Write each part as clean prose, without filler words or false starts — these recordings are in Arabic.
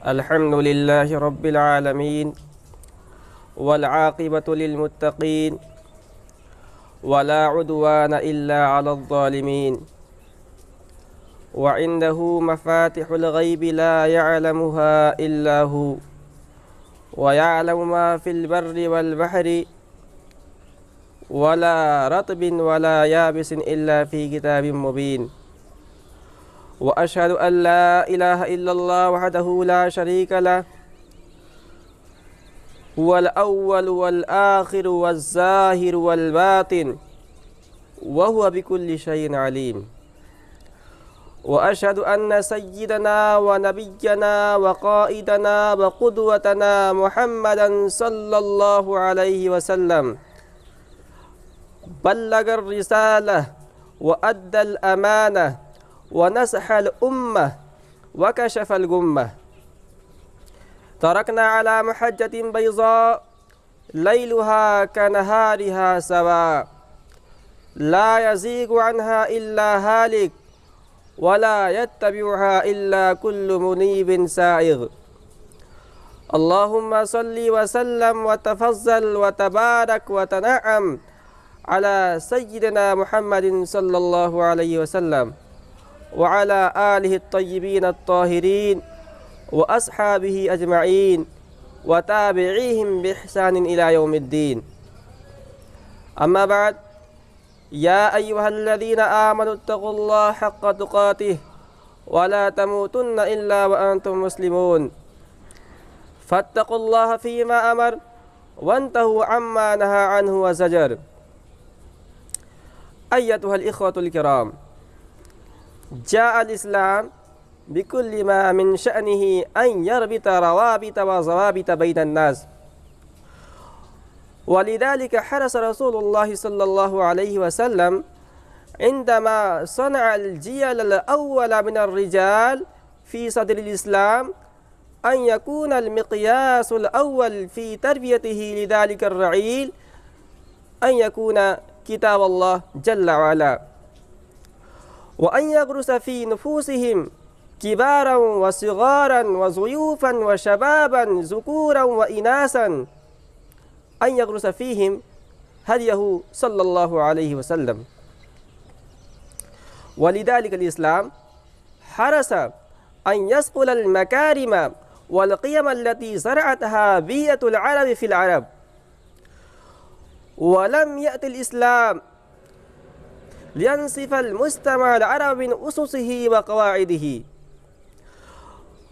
الحمد لله رب العالمين والعاقبة للمتقين ولا عدوان إلا على الظالمين وعنده مفاتح الغيب لا يعلمها إلا هو ويعلم ما في البر والبحر ولا رطب ولا يابس إلا في كتاب مبين وأشهد أن لا إله إلا الله وحده لا شريك له هو الأول والآخر والظاهر والباطن وهو بكل شيء عليم وأشهد أن سيدنا ونبينا وقائدنا وقدوتنا محمدا صلى الله عليه وسلم بلغ الرسالة وأدى الأمانة ونصح الأمة وكشف الغمة تركنا على محجة بيضاء ليلها كنهارها سواء لا يزيغ عنها إلا هالك ولا يتبعها إلا كل منيب سائغ اللهم صل وسلم وتفضل وتبارك وتنعم على سيدنا محمد صلى الله عليه وسلم وعلى آله الطيبين الطاهرين وأصحابه أجمعين وتابعيهم بإحسان إلى يوم الدين أما بعد يا أيها الذين آمنوا اتقوا الله حق تقاته ولا تموتن إلا وأنتم مسلمون فاتقوا الله فيما أمر وانتهوا عما نهى عنه وزجر أيتها الإخوة الكرام جاء الإسلام بكل ما من شأنه أن يربط روابط وضوابط بين الناس ولذلك حرص رسول الله صلى الله عليه وسلم عندما صنع الجيل الأول من الرجال في صدر الإسلام أن يكون المقياس الأول في تربيته لذلك الرعيل أن يكون كتاب الله جل وعلا وأن يغرس في نفوسهم كبارا وصغارا وضيوفا وشبابا ذكورا وإناثا أن يغرس فيهم هديه صلى الله عليه وسلم ولذلك الإسلام حرص أن يصقل المكارم والقيم التي زرعتها بيئة العرب في العرب ولم يأتي الإسلام لينصف المجتمع العربي من أسسه وقواعده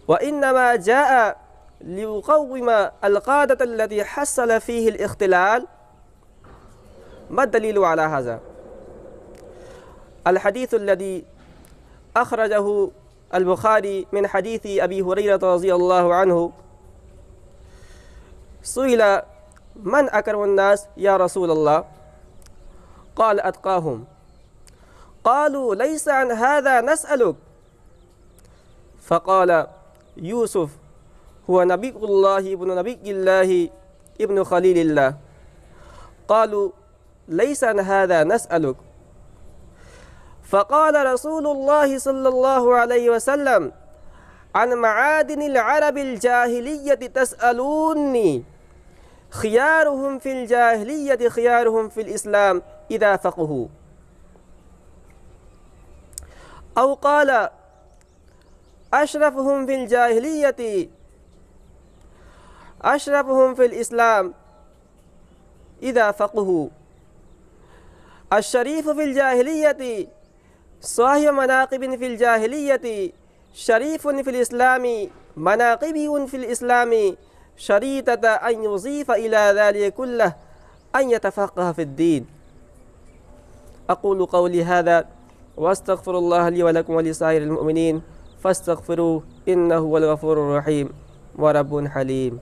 وإنما جاء ليقوم القادة التي حصل فيه الاختلال. ما الدليل على هذا؟ الحديث الذي أخرجه البخاري من حديث أبي هريرة رضي الله عنه سئل من أكرم الناس يا رسول الله؟ قال أتقاهم. قالوا ليس عن هذا نسألك. فقال يوسف هو نبي الله ابن نبي الله ابن خليل الله. قالوا ليس عن هذا نسألك. فقال رسول الله صلى الله عليه وسلم عن معادن العرب الجاهلية تسألوني خيارهم في الجاهلية خيارهم في الإسلام إذا فقهوا. أو قال أشرفهم في الجاهلية أشرفهم في الإسلام إذا فقهوا. الشريف في الجاهلية صاحب مناقب في الجاهلية شريف في الإسلام مناقبه في الإسلام شريطة أن يضيف إلى ذلك كله أن يتفقه في الدين. أقول قولي هذا واستغفر الله لي ولكم ولسائر المؤمنين فاستغفروه إنه هو الغفور الرحيم ورب حليم.